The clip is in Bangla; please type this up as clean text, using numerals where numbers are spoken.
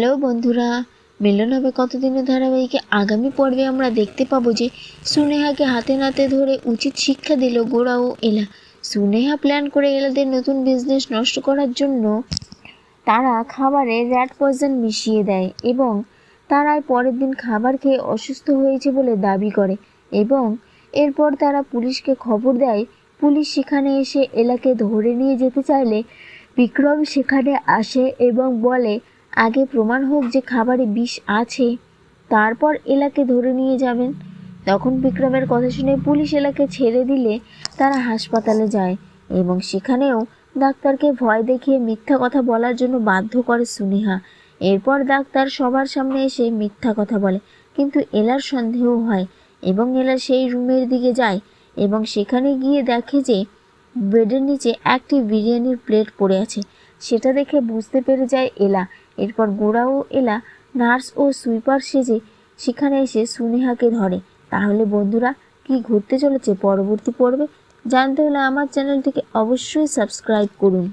হ্যালো বন্ধুরা, মিলন হবে কতদিনের ধারাবাহিকে আগামী পর্বে আমরা দেখতে পাবো যে সুনেহাকে হাতে নাতে ধরে উচিত শিক্ষা দিল গোরা ও এলা। সুনেহা প্ল্যান করে এলাদের নতুন বিজনেস নষ্ট করার জন্য তারা খাবারে র্যাট পয়জন মিশিয়ে দেয় এবং তারাই পরের দিন খাবার খেয়ে অসুস্থ হয়েছে বলে দাবি করে এবং এরপর তারা পুলিশকে খবর দেয়। পুলিশ সেখানে এসে এলাকে ধরে নিয়ে যেতে চাইলে বিক্রম সেখানে আসে এবং বলে আগে প্রমাণ হোক যে খাবারে বিষ আছে, তারপর এলাকে ধরে নিয়ে যাবেন। তখন বিক্রমের কথা শুনে পুলিশ এলাকে ছেড়ে দিলে তারা হাসপাতালে যায় এবং সেখানেও ডাক্তারকে ভয় দেখিয়ে মিথ্যা কথা বলার জন্য বাধ্য করে সুনেহা। এরপর ডাক্তার সবার সামনে এসে মিথ্যা কথা বলে, কিন্তু এলার সন্দেহ হয় এবং এলা সেই রুমের দিকে যায় এবং সেখানে গিয়ে দেখে যে বেডের নিচে একটি বিরিয়ানির প্লেট পড়ে আছে। সেটা দেখে বুঝতে পেরে যায় এলা। এরপর গোরা ও এলা নার্স ও সুইপার সেজে সেখানে এসে সুনেহাকে ধরে। তাহলে বন্ধুরা, কি ঘটতে চলেছে পরবর্তী পর্বে জানতে হলে আমার চ্যানেলটিকে অবশ্যই সাবস্ক্রাইব করুন।